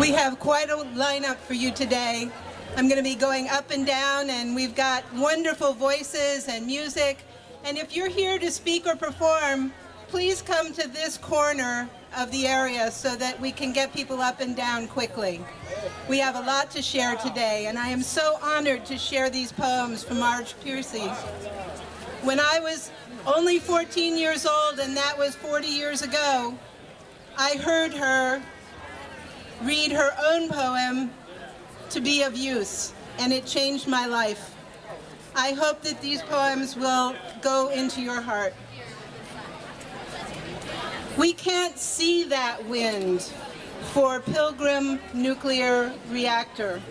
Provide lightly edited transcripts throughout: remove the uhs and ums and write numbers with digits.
We have quite a lineup for you today. I'm going to be going up and down, and we've got wonderful voices and music. And if you're here to speak or perform, please come to this corner of the area so that we can get people up and down quickly. We have a lot to share today, and I am so honored to share these poems from Marge Piercy. When I was only 14 years old, and that was 40 years ago, I heard her read her own poem, To Be of Use, and it changed my life. I hope that these poems will go into your heart. We can't see that wind for Pilgrim nuclear reactor.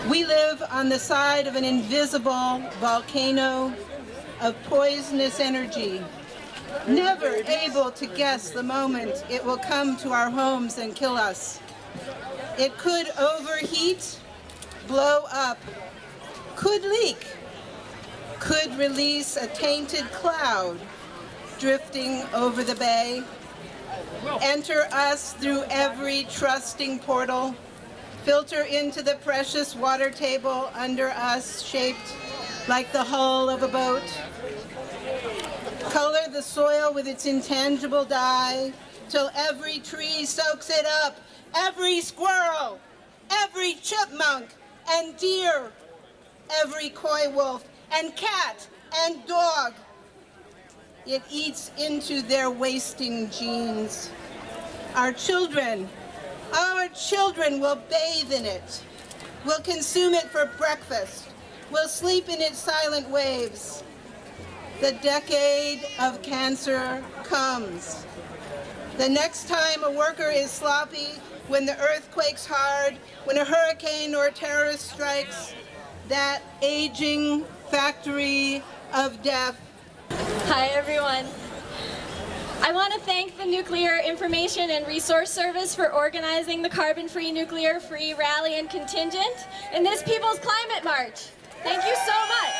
We live on the side of an invisible volcano of poisonous energy, never able to guess the moment it will come to our homes and kill us. It could overheat, blow up, could leak, could release a tainted cloud drifting over the bay, enter us through every trusting portal, filter into the precious water table under us shaped like the hull of a boat, color the soil with its intangible dye till every tree soaks it up, every squirrel, every chipmunk and deer, every coy wolf and cat and dog. It eats into their wasting genes. Our children will bathe in it, will consume it for breakfast, will sleep in its silent waves. The decade of cancer comes. The next time a worker is sloppy, when the earth quakes hard, when a hurricane or terrorist strikes, that aging factory of death. Hi everyone. I want to thank the Nuclear Information and Resource Service for organizing the Carbon-Free Nuclear Free Rally and Contingent in this People's Climate March. Thank you so much.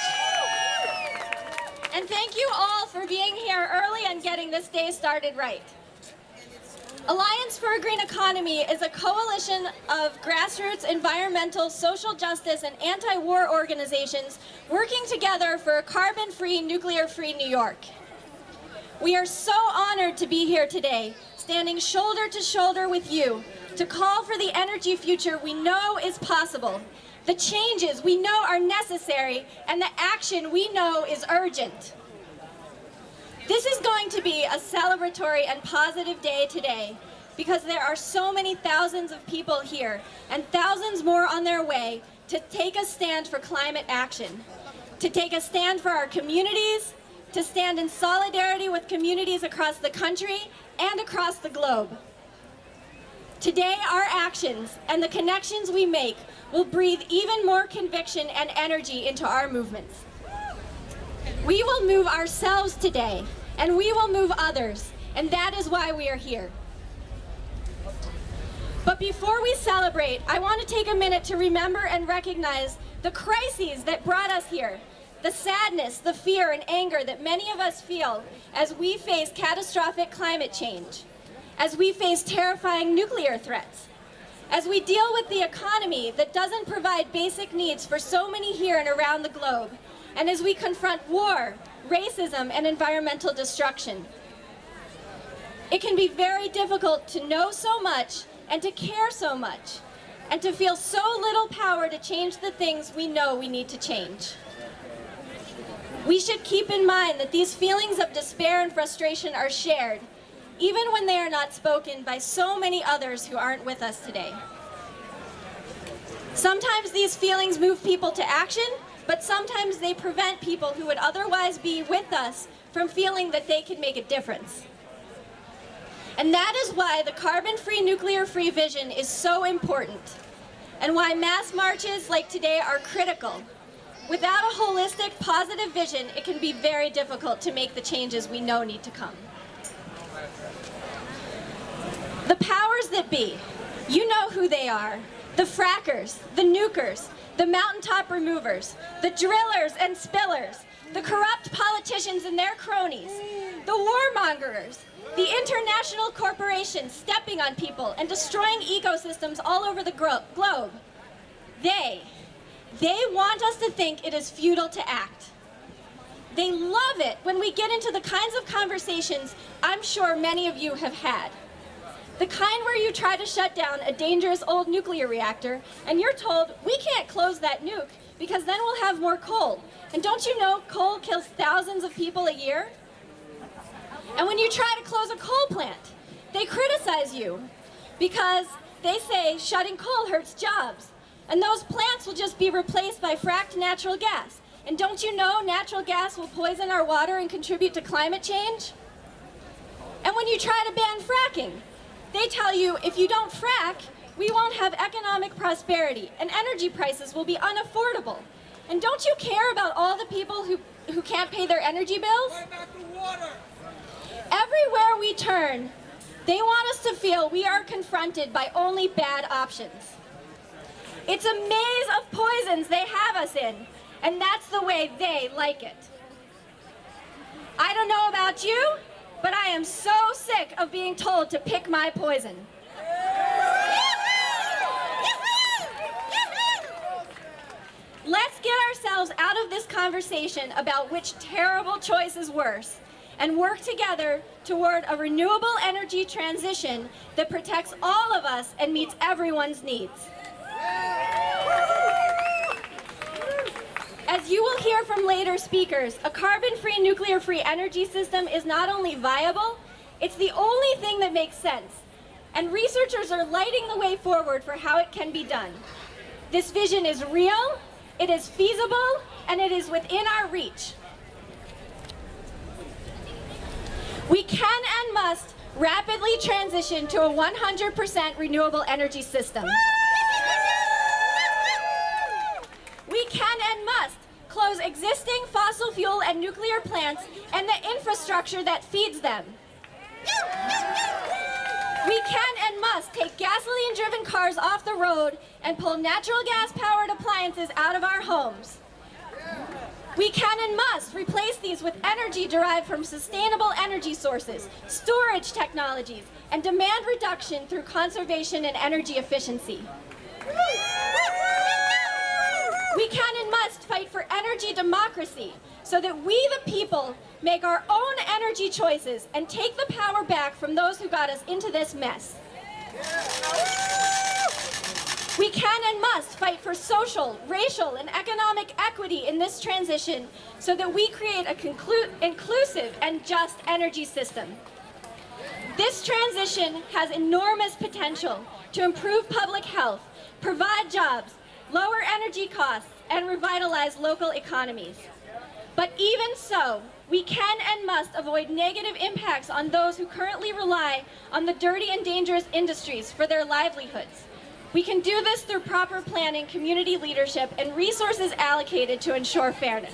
And thank you all for being here early and getting this day started right. Alliance for a Green Economy is a coalition of grassroots environmental, social justice, and anti-war organizations working together for a carbon-free, nuclear-free New York. We are so honored to be here today, standing shoulder to shoulder with you to call for the energy future we know is possible, the changes we know are necessary, and the action we know is urgent. This is going to be a celebratory and positive day today because there are so many thousands of people here and thousands more on their way to take a stand for climate action, to take a stand for our communities, to stand in solidarity with communities across the country and across the globe. Today, our actions and the connections we make will breathe even more conviction and energy into our movements. We will move ourselves today, and we will move others, and that is why we are here. But before we celebrate, I want to take a minute to remember and recognize the crises that brought us here, the sadness, the fear, and anger that many of us feel as we face catastrophic climate change, as we face terrifying nuclear threats, as we deal with the economy that doesn't provide basic needs for so many here and around the globe, and as we confront war, racism, and environmental destruction. It can be very difficult to know so much and to care so much, and to feel so little power to change the things we know we need to change. We should keep in mind that these feelings of despair and frustration are shared, even when they are not spoken by so many others who aren't with us today. Sometimes these feelings move people to action, but sometimes they prevent people who would otherwise be with us from feeling that they can make a difference. And that is why the carbon-free, nuclear-free vision is so important, and why mass marches like today are critical. Without a holistic, positive vision, it can be very difficult to make the changes we know need to come. The powers that be, you know who they are. The frackers, the nukers, the mountaintop removers, the drillers and spillers, the corrupt politicians and their cronies, the warmongers, The international corporations stepping on people and destroying ecosystems all over the globe. They want us to think it is futile to act. They love it when we get into the kinds of conversations I'm sure many of you have had. The kind where you try to shut down a dangerous old nuclear reactor and you're told, we can't close that nuke because then we'll have more coal. And don't you know coal kills thousands of people a year? And when you try to close a coal plant, they criticize you because they say shutting coal hurts jobs. And those plants will just be replaced by fracked natural gas. And don't you know natural gas will poison our water and contribute to climate change? And when you try to ban fracking, they tell you if you don't frack, we won't have economic prosperity and energy prices will be unaffordable. And don't you care about all the people who can't pay their energy bills? Everywhere we turn, they want us to feel we are confronted by only bad options. It's a maze of poisons they have us in, and that's the way they like it. I don't know about you, but I am so sick of being told to pick my poison. Let's get ourselves out of this conversation about which terrible choice is worse and work together toward a renewable energy transition that protects all of us and meets everyone's needs. As you will hear from later speakers, a carbon-free, nuclear-free energy system is not only viable, it's the only thing that makes sense. And researchers are lighting the way forward for how it can be done. This vision is real, it is feasible, and it is within our reach. We can and must rapidly transition to a 100% renewable energy system. We can and must close existing fossil fuel and nuclear plants and the infrastructure that feeds them. We can and must take gasoline-driven cars off the road and pull natural gas-powered appliances out of our homes. We can and must replace these with energy derived from sustainable energy sources, storage technologies, and demand reduction through conservation and energy efficiency. We can and must fight for energy democracy so that we, the people, make our own energy choices and take the power back from those who got us into this mess. We can and must fight for social, racial, and economic equity in this transition so that we create a inclusive and just energy system. This transition has enormous potential to improve public health, provide jobs, lower energy costs, and revitalize local economies. But even so, we can and must avoid negative impacts on those who currently rely on the dirty and dangerous industries for their livelihoods. We can do this through proper planning, community leadership, and resources allocated to ensure fairness.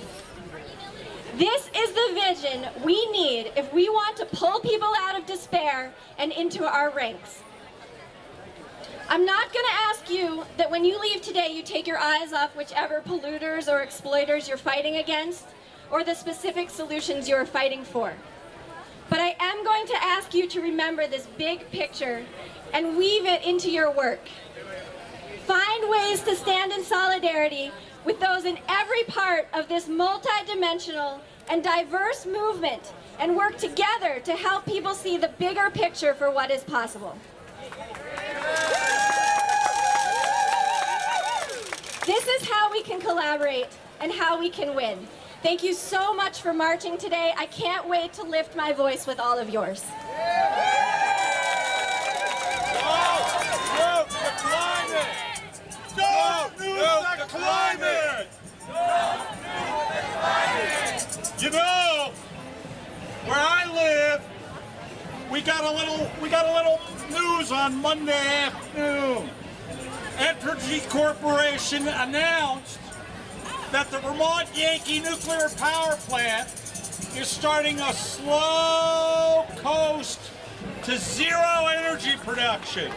This is the vision we need if we want to pull people out of despair and into our ranks. I'm not going to ask you that when you leave today you take your eyes off whichever polluters or exploiters you're fighting against or the specific solutions you're fighting for. But I am going to ask you to remember this big picture and weave it into your work. Find ways to stand in solidarity with those in every part of this multi-dimensional and diverse movement and work together to help people see the bigger picture for what is possible. This is how we can collaborate and how we can win. Thank you so much for marching today. I can't wait to lift my voice with all of yours. Nuke the climate! Don't nuke the climate! You know, where I live, we got a little news on Monday afternoon. Entergy Corporation announced that the Vermont Yankee nuclear power plant is starting a slow coast to zero energy production.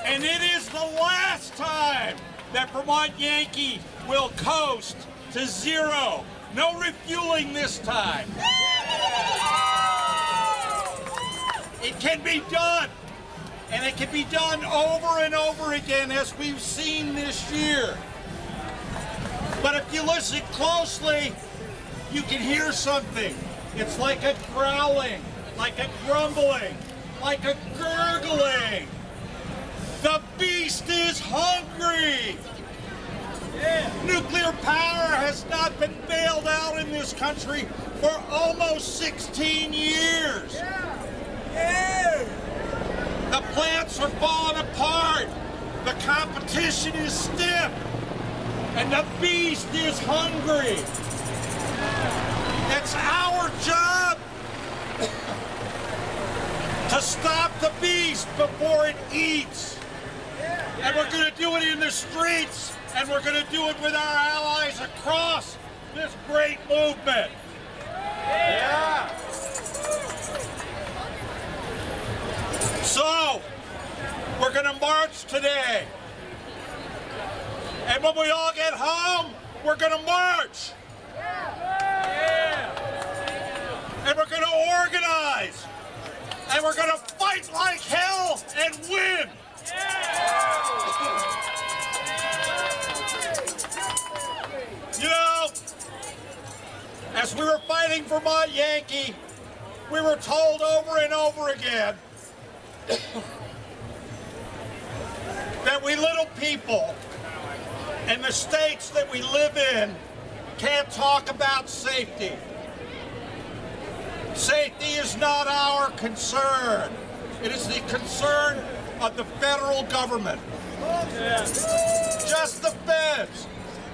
And it is the last time that Vermont Yankee will coast to zero. No refueling this time. It can be done. And it can be done over and over again, as we've seen this year. But if you listen closely, you can hear something. It's like a growling, like a grumbling, like a gurgling. The beast is hungry. Nuclear power has not been bailed out in this country for almost 16 years. The plants are falling apart. The competition is stiff. And the beast is hungry. It's our job to stop the beast before it eats. And we're going to do it in the streets, and we're going to do it with our allies across this great movement. Yeah. So, we're going to march today. And when we all get home, we're going to march. And we're going to organize. And we're going to fight like hell and win. You know, as we were fighting for Mont Yankee, we were told over and over again that we little people in the states that we live in can't talk about safety. Safety is not our concern. It is the concern of the federal government. Just the feds.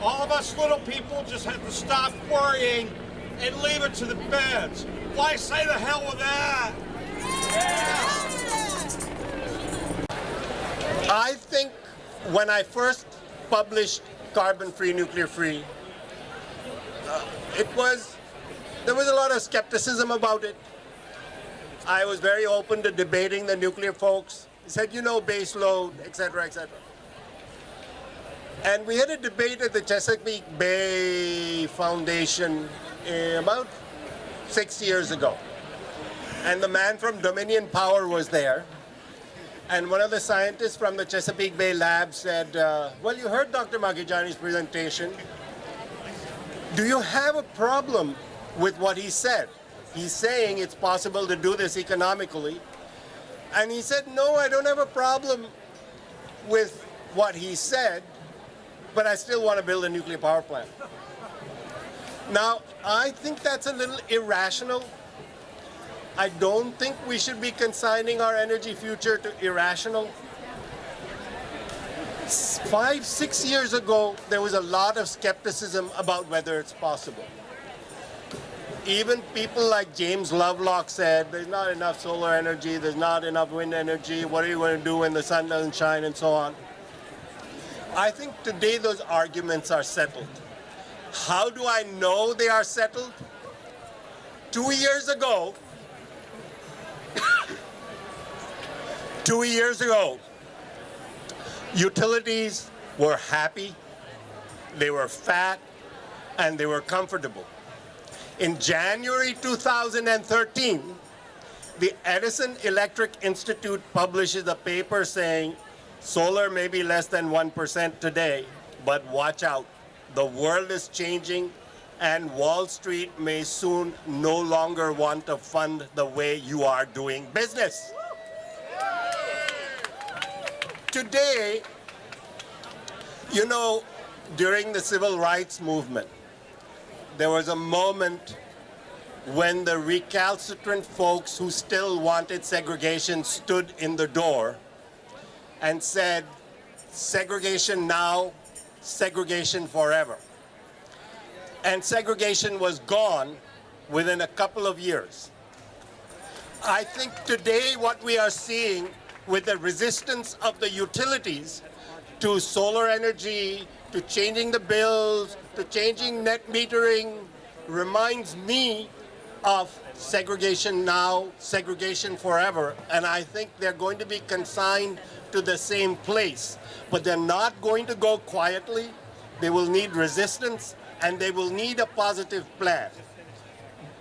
All of us little people just have to stop worrying and leave it to the feds. Why say the hell with that? I think when I first published Carbon Free, Nuclear Free, there was a lot of skepticism about it. I was very open to debating the nuclear folks. He said, you know, base load, et cetera, et cetera. And we had a debate at the Chesapeake Bay Foundation about 6 years ago. And the man from Dominion Power was there. And one of the scientists from the Chesapeake Bay lab said, well, you heard Dr. Makijani's presentation. Do you have a problem with what he said? He's saying it's possible to do this economically. And he said, no, I don't have a problem with what he said, but I still want to build a nuclear power plant. Now, I think that's a little irrational. I don't think we should be consigning our energy future to irrational. 5, 6 years ago, there was a lot of skepticism about whether it's possible. Even people like James Lovelock said, there's not enough solar energy, there's not enough wind energy, what are you going to do when the sun doesn't shine, and so on. I think today those arguments are settled. How do I know they are settled? 2 years ago, 2 years ago, utilities were happy, they were fat, and they were comfortable. In January 2013, the Edison Electric Institute publishes a paper saying solar may be less than 1% today, but watch out. The world is changing, and Wall Street may soon no longer want to fund the way you are doing business. Today, you know, during the civil rights movement, there was a moment when the recalcitrant folks who still wanted segregation stood in the door and said, segregation now, segregation forever. And segregation was gone within a couple of years. I think today what we are seeing with the resistance of the utilities to solar energy, to changing the bills, to changing net metering, reminds me of segregation now, segregation forever. And I think they're going to be consigned to the same place. But they're not going to go quietly. They will need resistance, and they will need a positive plan.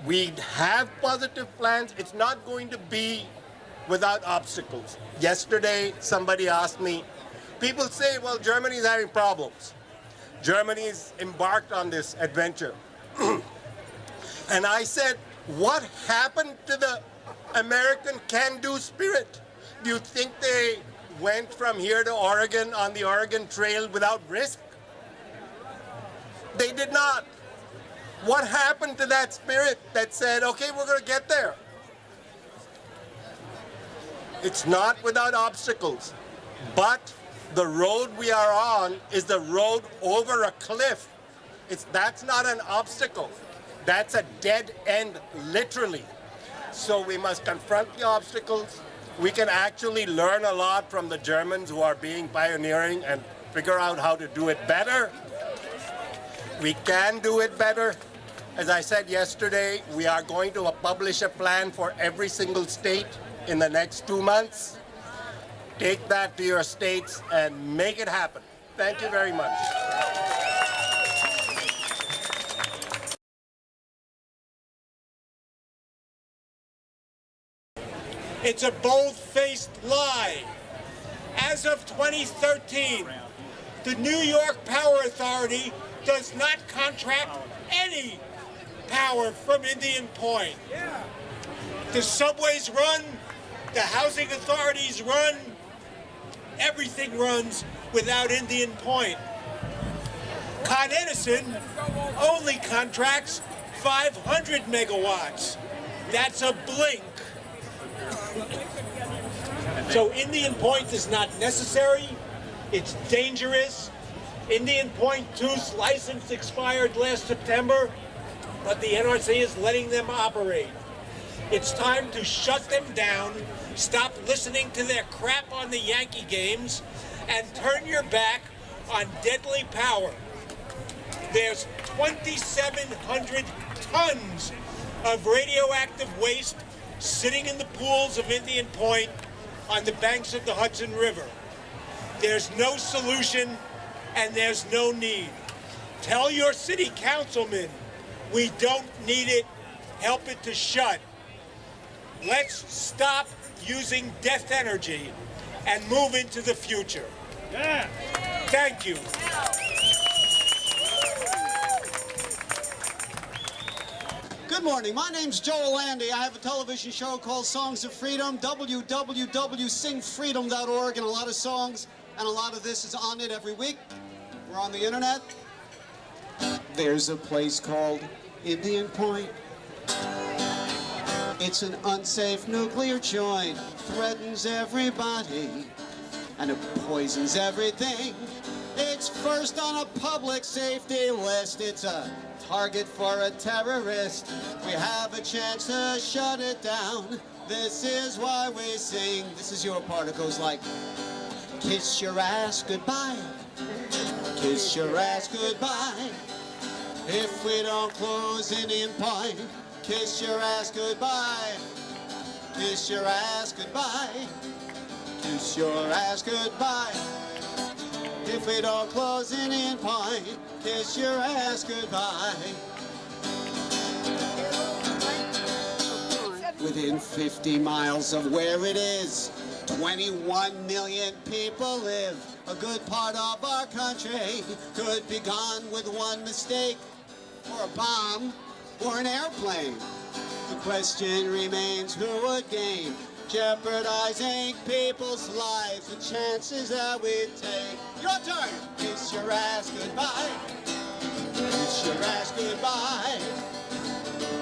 We have positive plans. It's not going to be without obstacles. Yesterday, somebody asked me, people say, well, Germany's having problems. Germany's embarked on this adventure. And I said, what happened to the American can-do spirit? Do you think they went from here to Oregon on the Oregon Trail without risk? They did not. What happened to that spirit that said, okay, we're going to get there? It's not without obstacles, but the road we are on is the road over a cliff. That's not an obstacle. That's a dead end, literally. So we must confront the obstacles. We can actually learn a lot from the Germans who are being pioneering and figure out how to do it better. We can do it better. As I said yesterday, we are going to publish a plan for every single state in the next 2 months. Take that to your states and make it happen. Thank you very much. It's a bold-faced lie. As of 2013, the New York Power Authority does not contract any power from Indian Point. The subways run, the housing authorities run, everything runs without Indian Point. Con Edison only contracts 500 megawatts. That's a blink. So Indian Point is not necessary. It's dangerous. Indian Point 2's license expired last September, but the NRC is letting them operate. It's time to shut them down, stop listening to their crap on the Yankee games, and turn your back on deadly power. There's 2,700 tons of radioactive waste sitting in the pools of Indian Point on the banks of the Hudson River. There's no solution and there's no need. Tell your city councilman we don't need it, help it to shut. Let's stop using death energy and move into the future. Yeah. Thank you. Good morning. My name's Joel Landy. I have a television show called Songs of Freedom, www.singfreedom.org, and a lot of songs, and a lot of this is on it every week. We're on the internet. There's a place called Indian Point. It's an unsafe nuclear joint, threatens everybody, and it poisons everything. It's first on a public safety list. It's a target for a terrorist. We have a chance to shut it down. This is why we sing. This is your part. It goes like, kiss your ass goodbye. Kiss your ass goodbye. If we don't close Indian Point, kiss your ass goodbye. Kiss your ass goodbye. Kiss your ass goodbye. If we don't close Indian Point, kiss your ass goodbye. Within 50 miles of where it is, 21 million people live. A good part of our country could be gone with one mistake, or a bomb, or an airplane. The question remains, who would gain? Jeopardizing people's lives, the chances that we take. Your turn. Kiss your ass goodbye. Kiss your ass goodbye.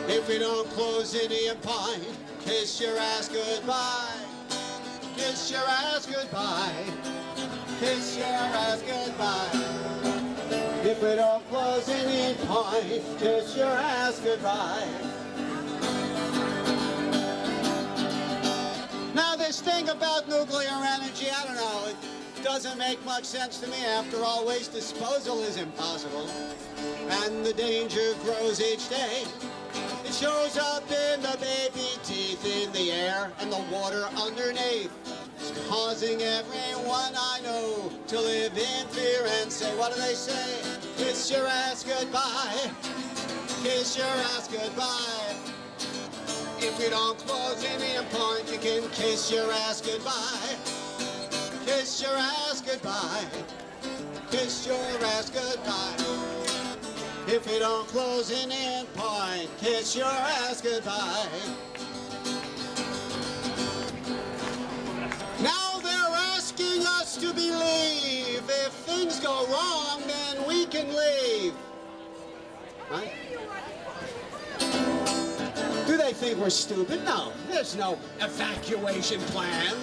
If we don't close Indian Point, kiss your ass goodbye. Kiss your ass goodbye. Kiss your ass goodbye. If we don't close Indian Point, kiss your ass goodbye. Now this thing about nuclear energy, I don't know, it doesn't make much sense to me. After all, waste disposal is impossible. And the danger grows each day. It shows up in the baby teeth in the air and the water underneath. It's causing everyone I know to live in fear and say, what do they say? Kiss your ass goodbye. Kiss your ass goodbye. If we don't close Indian Point, you can kiss your ass goodbye. Kiss your ass goodbye. Kiss your ass goodbye. If we don't close Indian Point, kiss your ass goodbye. Now they're asking us to believe if things go wrong, then we can leave. Right? Do they think we're stupid? No, there's no evacuation plan.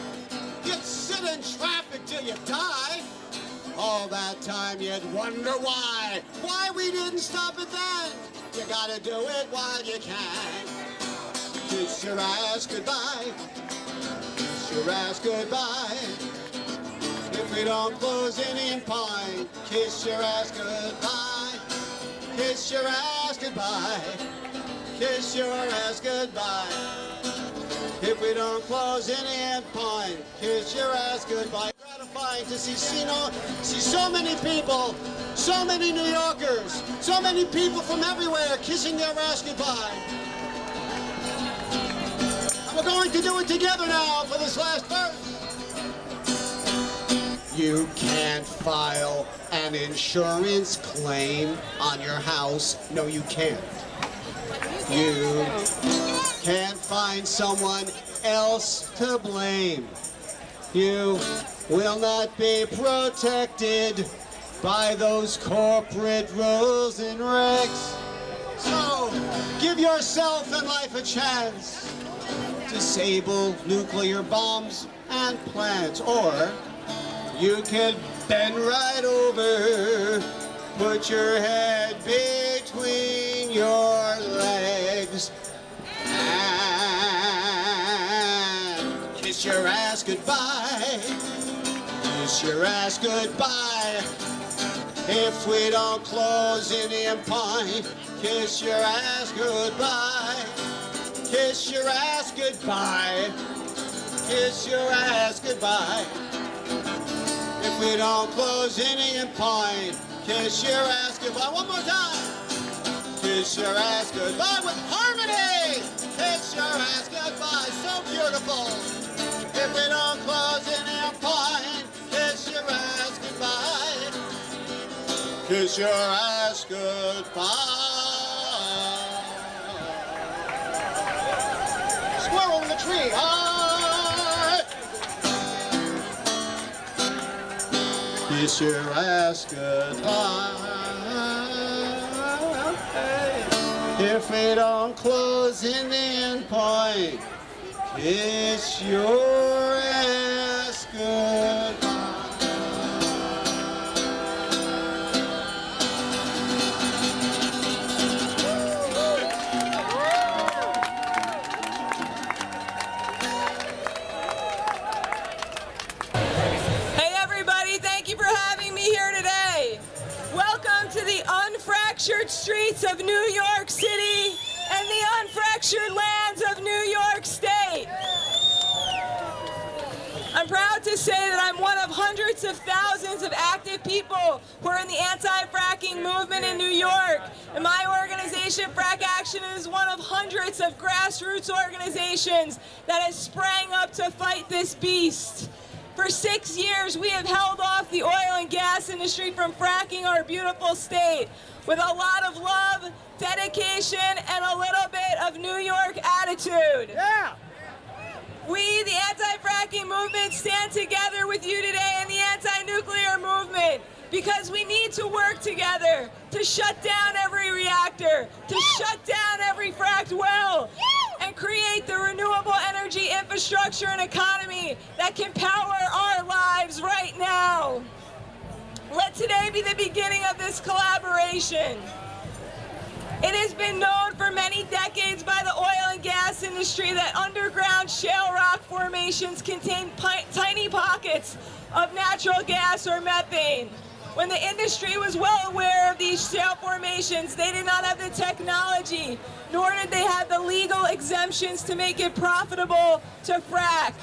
You'd sit in traffic till you die. All that time you'd wonder why we didn't stop it then. You gotta do it while you can. Kiss your ass goodbye. Kiss your ass goodbye. If we don't close Indian Point, kiss your ass goodbye. Kiss your ass goodbye. Kiss your ass goodbye. If we don't close Indian Point, kiss your ass goodbye. Gratifying to see so many people, so many New Yorkers, so many people from everywhere kissing their ass goodbye. And we're going to do it together now for this last verse. You can't file an insurance claim on your house. No, you can't. You can't find someone else to blame. You will not be protected by those corporate rules and regs. So give yourself and life a chance. Disable nuclear bombs and plants, or you can bend right over, put your head between your legs, and kiss your ass goodbye. Kiss your ass goodbye. If we don't close Indian Point, kiss your ass goodbye. Kiss your ass goodbye. Kiss your ass goodbye. If we don't close Indian Point, kiss your ass goodbye. One more time. Kiss your ass goodbye with harmony. Kiss your ass goodbye. So beautiful. If we don't close Indian Point, kiss your ass goodbye. Kiss your ass goodbye. Squirrel in the tree. Kiss your ass goodbye. If we don't close Indian Point, kiss your ass goodbye. Unfractured streets of New York City and the unfractured lands of New York State. I'm proud to say that I'm one of hundreds of thousands of active people who are in the anti-fracking movement in New York. And my organization, Frack Action, is one of hundreds of grassroots organizations that has sprang up to fight this beast. For 6 years, we have held off the oil and gas industry from fracking our beautiful state with a lot of love, dedication, and a little bit of New York attitude. Yeah. We, the anti-fracking movement, stand together with you today in the anti-nuclear movement because we need to work together to shut down every reactor, to shut down every fracked well, and create the renewable energy infrastructure and economy that can power our lives right now. Let today be the beginning of this collaboration. It has been known for many decades by the oil and gas industry that underground shale rock formations contain tiny pockets of natural gas or methane. When the industry was well aware of these shale formations, they did not have the technology, nor did they have the legal exemptions to make it profitable to frack.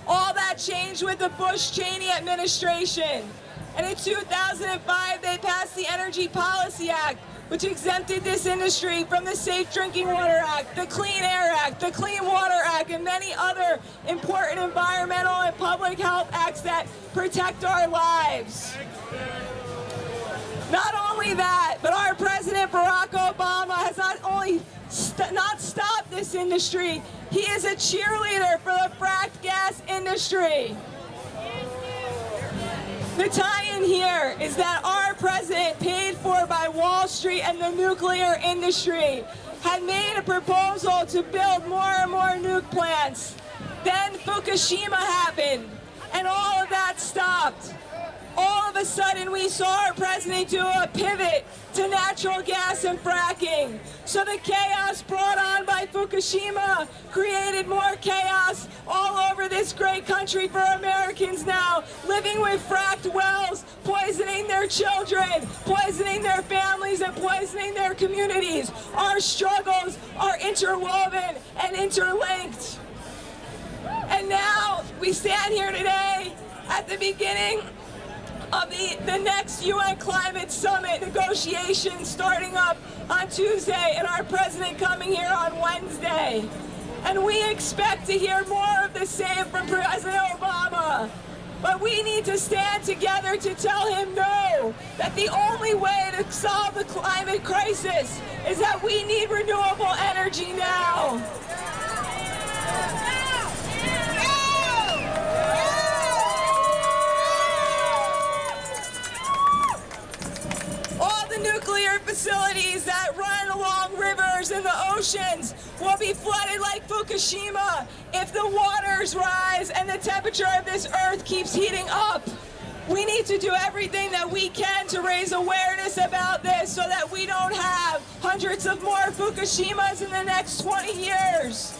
All that changed with the Bush-Cheney administration. And in 2005, they passed the Energy Policy Act, which exempted this industry from the Safe Drinking Water Act, the Clean Air Act, the Clean Water Act, and many other important environmental and public health acts that protect our lives. Not only that, but our President Barack Obama has not only not stopped this industry, he is a cheerleader for the fracked gas industry. The tie-in here is that our president, paid for by Wall Street and the nuclear industry, had made a proposal to build more and more nuke plants. Then Fukushima happened, and all of that stopped. All of a sudden, we saw our president do a pivot to natural gas and fracking. So the chaos brought on by Fukushima created more chaos all over this great country for Americans now, living with fracked wells, poisoning their children, poisoning their families, and poisoning their communities. Our struggles are interwoven and interlinked. And now we stand here today at the beginning of the next UN Climate Summit negotiations starting up on Tuesday, and our president coming here on Wednesday. And we expect to hear more of the same from President Obama. But we need to stand together to tell him no, that the only way to solve the climate crisis is that we need renewable energy now. All the nuclear facilities that run along rivers and the oceans will be flooded like Fukushima if the waters rise and the temperature of this earth keeps heating up. We need to do everything that we can to raise awareness about this so that we don't have hundreds of more Fukushimas in the next 20 years.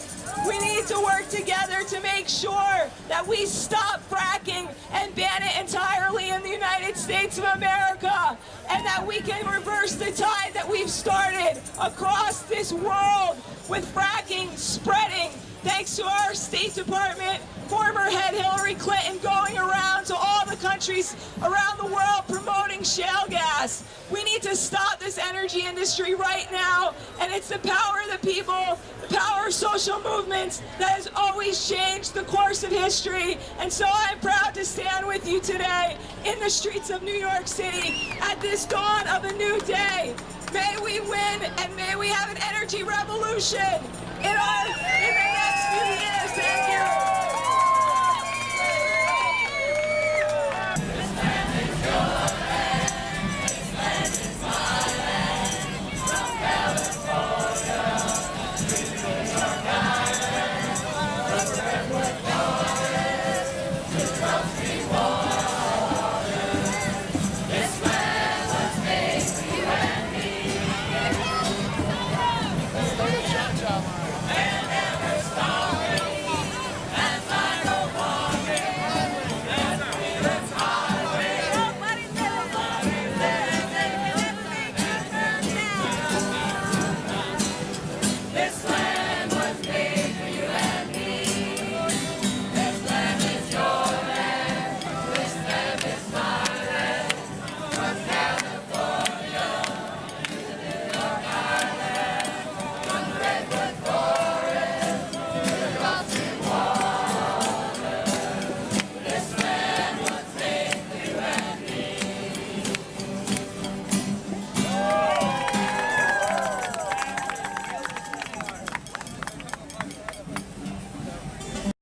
We need to work together to make sure that we stop fracking and ban it entirely in the United States of America, and that we can reverse the tide that we've started across this world with fracking spreading, thanks to our State Department former head Hillary Clinton going around to all the countries around the world promoting shale gas. We need to stop this energy industry right now, and it's the power of the people, the power of social movements that has always changed the course of history. And so I'm proud to stand with you today in the streets of New York City at this dawn of a new day. May we win, and may we have an energy revolution in the next few years.